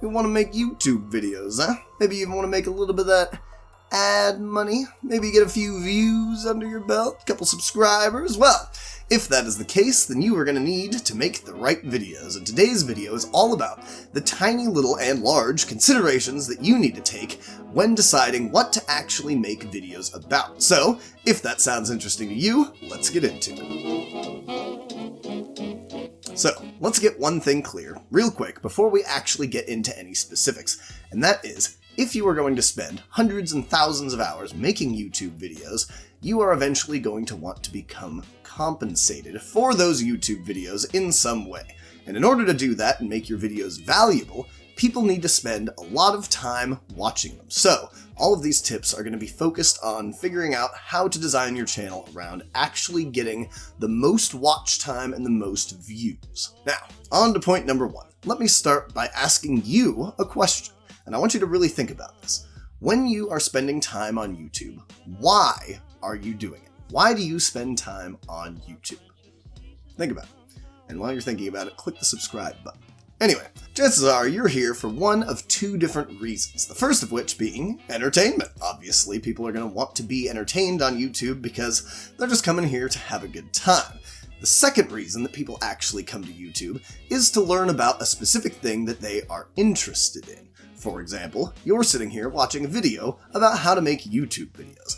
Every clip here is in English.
You want to make YouTube videos, huh? Maybe you want to make a little bit of that ad money, maybe get a few views under your belt, a couple subscribers. Well, if that is the case, then you are going to need to make the right videos, and today's video is all about the tiny little and large considerations that you need to take when deciding what to actually make videos about. So, if that sounds interesting to you, let's get into it. So, let's get one thing clear, real quick, before we actually get into any specifics, and that is, if you are going to spend hundreds and thousands of hours making YouTube videos, you are eventually going to want to become compensated for those YouTube videos in some way. And in order to do that and make your videos valuable, people need to spend a lot of time watching them. So, all of these tips are going to be focused on figuring out how to design your channel around actually getting the most watch time and the most views. Now, on to point number one. Let me start by asking you a question. And I want you to really think about this. When you are spending time on YouTube, why are you doing it? Why do you spend time on YouTube? Think about it. And while you're thinking about it, click the subscribe button. Anyway, chances are you're here for one of two different reasons. The first of which being entertainment. Obviously, people are going to want to be entertained on YouTube because they're just coming here to have a good time. The second reason that people actually come to YouTube is to learn about a specific thing that they are interested in. For example, you're sitting here watching a video about how to make YouTube videos.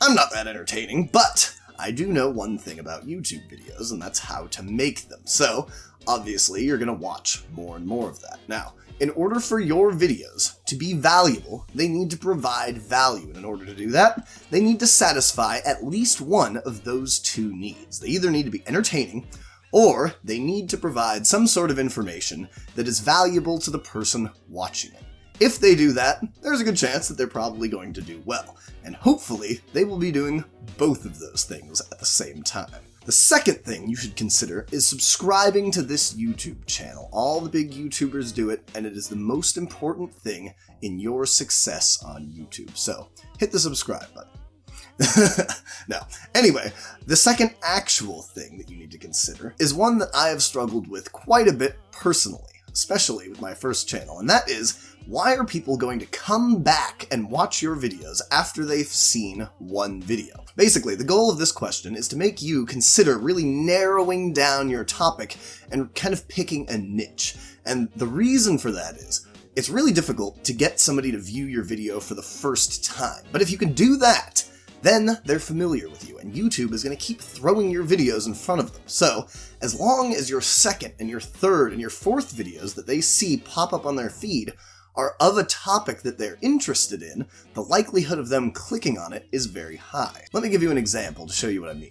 I'm not that entertaining, but I do know one thing about YouTube videos, and that's how to make them. So, obviously, you're going to watch more and more of that. Now, in order for your videos to be valuable, they need to provide value. And in order to do that, they need to satisfy at least one of those two needs. They either need to be entertaining, or they need to provide some sort of information that is valuable to the person watching it. If they do that, there's a good chance that they're probably going to do well, and hopefully they will be doing both of those things at the same time. The second thing you should consider is subscribing to this YouTube channel. All the big YouTubers do it, and it is the most important thing in your success on YouTube. So, hit the subscribe button. No. Anyway, the second actual thing that you need to consider is one that I have struggled with quite a bit personally, especially with my first channel, and that is, why are people going to come back and watch your videos after they've seen one video? Basically, the goal of this question is to make you consider really narrowing down your topic and kind of picking a niche. And the reason for that is, it's really difficult to get somebody to view your video for the first time. But if you can do that, then they're familiar with you, and YouTube is going to keep throwing your videos in front of them. So, as long as your second and your third and your fourth videos that they see pop up on their feed are of a topic that they're interested in, the likelihood of them clicking on it is very high. Let me give you an example to show you what I mean.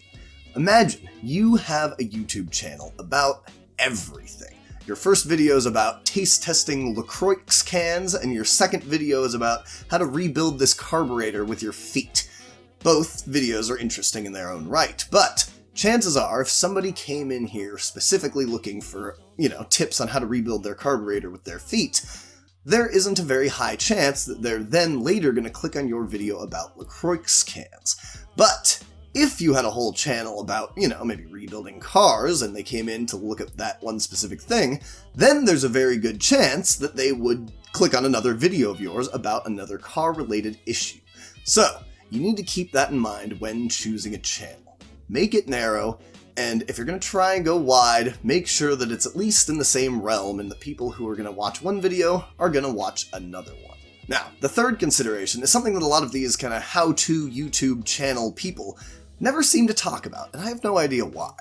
Imagine you have a YouTube channel about everything. Your first video is about taste testing LaCroix cans, and your second video is about how to rebuild this carburetor with your feet. Both videos are interesting in their own right, but chances are if somebody came in here specifically looking for, tips on how to rebuild their carburetor with their feet, there isn't a very high chance that they're then later going to click on your video about LaCroix cans. But if you had a whole channel about, maybe rebuilding cars, and they came in to look at that one specific thing, then there's a very good chance that they would click on another video of yours about another car-related issue. So, you need to keep that in mind when choosing a channel. Make it narrow, and if you're going to try and go wide, make sure that it's at least in the same realm and the people who are going to watch one video are going to watch another one. Now, the third consideration is something that a lot of these kind of how-to YouTube channel people never seem to talk about, and I have no idea why.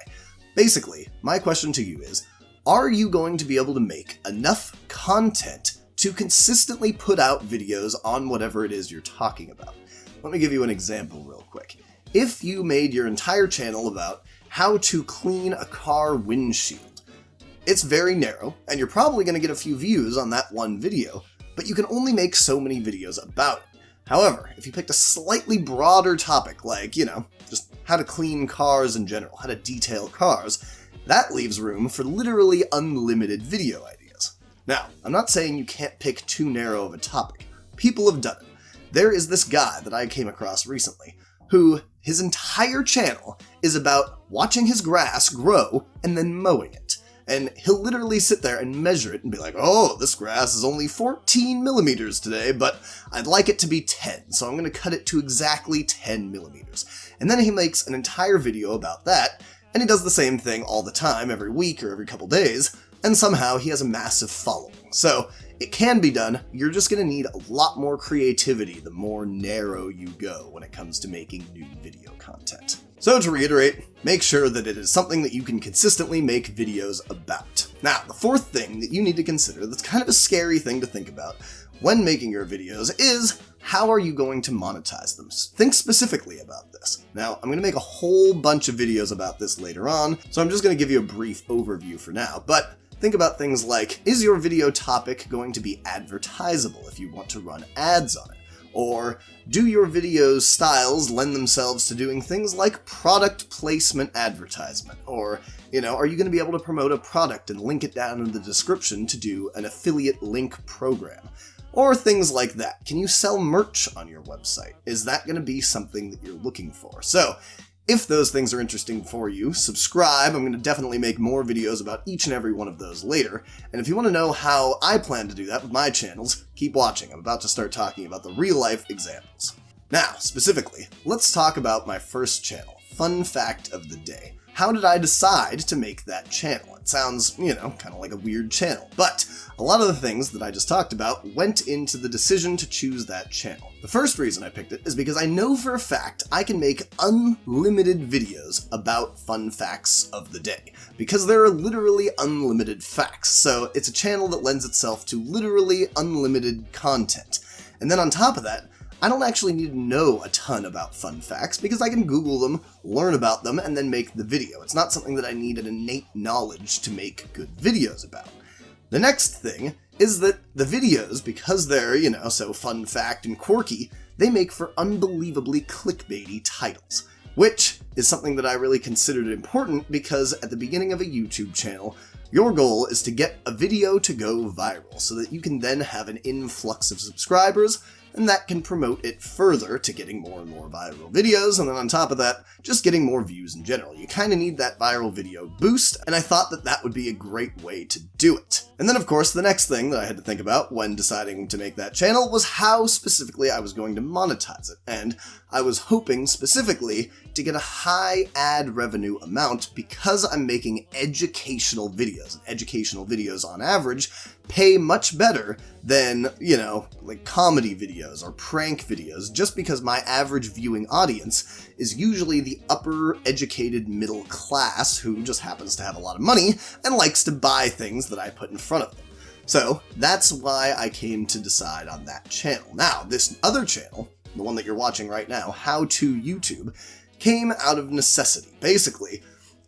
Basically, my question to you is, are you going to be able to make enough content to consistently put out videos on whatever it is you're talking about? Let me give you an example real quick. If you made your entire channel about how to clean a car windshield, it's very narrow, and you're probably going to get a few views on that one video, but you can only make so many videos about it. However, if you picked a slightly broader topic, like, just how to clean cars in general, how to detail cars, that leaves room for literally unlimited video ideas. Now, I'm not saying you can't pick too narrow of a topic. People have done it. There is this guy that I came across recently, who his entire channel is about watching his grass grow and then mowing it. and he'll literally sit there and measure it and be like, oh, this grass is only 14 millimeters today, but I'd like it to be 10, so I'm going to cut it to exactly 10 millimeters. And then he makes an entire video about that, and he does the same thing all the time, every week or every couple days, and somehow he has a massive following. So it can be done, you're just going to need a lot more creativity the more narrow you go when it comes to making new video content. So to reiterate, make sure that it is something that you can consistently make videos about. Now, the fourth thing that you need to consider that's kind of a scary thing to think about when making your videos is, how are you going to monetize them? Think specifically about this. Now, I'm going to make a whole bunch of videos about this later on, so I'm just going to give you a brief overview for now, but think about things like, is your video topic going to be advertisable if you want to run ads on it? Or do your videos' styles lend themselves to doing things like product placement advertisement? Or, are you going to be able to promote a product and link it down in the description to do an affiliate link program? Or things like that. Can you sell merch on your website? Is that going to be something that you're looking for? So, if those things are interesting for you, subscribe. I'm going to definitely make more videos about each and every one of those later. And if you want to know how I plan to do that with my channels, keep watching. I'm about to start talking about the real-life examples. Now, specifically, let's talk about my first channel, Fun Fact of the Day. How did I decide to make that channel? It sounds, kind of like a weird channel, but a lot of the things that I just talked about went into the decision to choose that channel. The first reason I picked it is because I know for a fact I can make unlimited videos about fun facts of the day, because there are literally unlimited facts, so it's a channel that lends itself to literally unlimited content. And then on top of that, I don't actually need to know a ton about fun facts because I can Google them, learn about them, and then make the video. It's not something that I need an innate knowledge to make good videos about. The next thing is that the videos, because they're, so fun fact and quirky, they make for unbelievably clickbaity titles, which is something that I really considered important because at the beginning of a YouTube channel, your goal is to get a video to go viral so that you can then have an influx of subscribers, and that can promote it further to getting more and more viral videos, and then on top of that, just getting more views in general. You kind of need that viral video boost, and I thought that that would be a great way to do it. And then of course, the next thing that I had to think about when deciding to make that channel was how specifically I was going to monetize it, and I was hoping specifically to get a high ad revenue amount because I'm making educational videos, and educational videos on average pay much better than, like comedy videos or prank videos, just because my average viewing audience is usually the upper educated middle class who just happens to have a lot of money and likes to buy things that I put in front of them. So that's why I came to decide on that channel. Now, this other channel, the one that you're watching right now, How to YouTube, came out of necessity. Basically,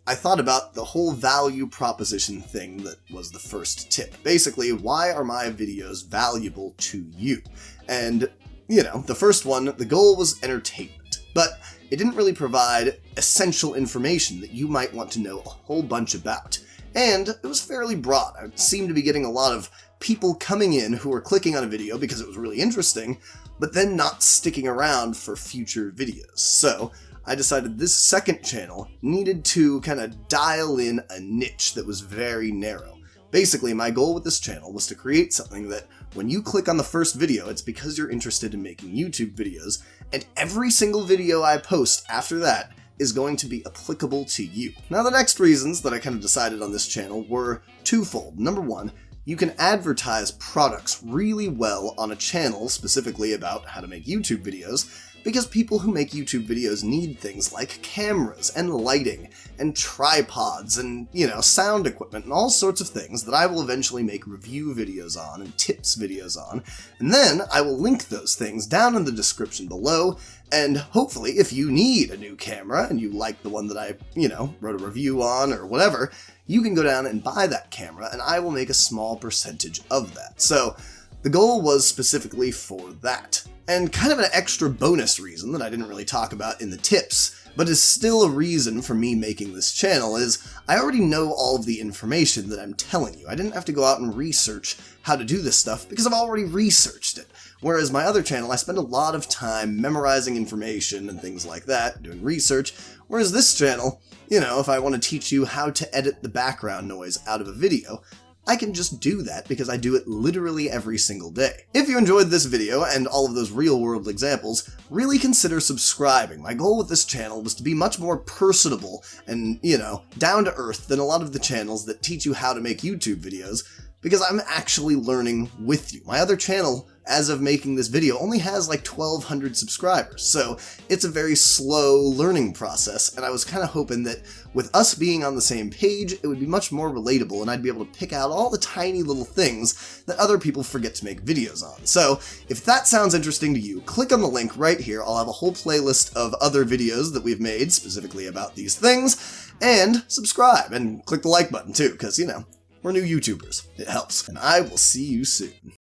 I thought about the whole value proposition thing that was the first tip. Basically, why are my videos valuable to you? And, the first one, the goal was entertainment, but it didn't really provide essential information that you might want to know a whole bunch about. And it was fairly broad. I seemed to be getting a lot of people coming in who were clicking on a video because it was really interesting, but then not sticking around for future videos. So I decided this second channel needed to kind of dial in a niche that was very narrow. Basically, my goal with this channel was to create something that when you click on the first video, it's because you're interested in making YouTube videos, and every single video I post after that is going to be applicable to you. Now, the next reasons that I kind of decided on this channel were twofold. Number one, you can advertise products really well on a channel specifically about how to make YouTube videos, because people who make YouTube videos need things like cameras and lighting and tripods and, sound equipment and all sorts of things that I will eventually make review videos on and tips videos on, and then I will link those things down in the description below, and hopefully if you need a new camera and you like the one that I, wrote a review on or whatever, you can go down and buy that camera and I will make a small percentage of that. So the goal was specifically for that. And kind of an extra bonus reason that I didn't really talk about in the tips, but is still a reason for me making this channel, is I already know all of the information that I'm telling you. I didn't have to go out and research how to do this stuff because I've already researched it. Whereas my other channel, I spend a lot of time memorizing information and things like that, doing research, whereas this channel, You know, if I want to teach you how to edit the background noise out of a video, I can just do that because I do it literally every single day. If you enjoyed this video and all of those real-world examples, really consider subscribing. My goal with this channel was to be much more personable and, down to earth than a lot of the channels that teach you how to make YouTube videos, because I'm actually learning with you. My other channel, as of making this video, only has like 1,200 subscribers, so it's a very slow learning process, and I was kind of hoping that with us being on the same page, it would be much more relatable and I'd be able to pick out all the tiny little things that other people forget to make videos on. So if that sounds interesting to you, click on the link right here. I'll have a whole playlist of other videos that we've made specifically about these things, and subscribe and click the like button too, because, we're new YouTubers. It helps. And I will see you soon.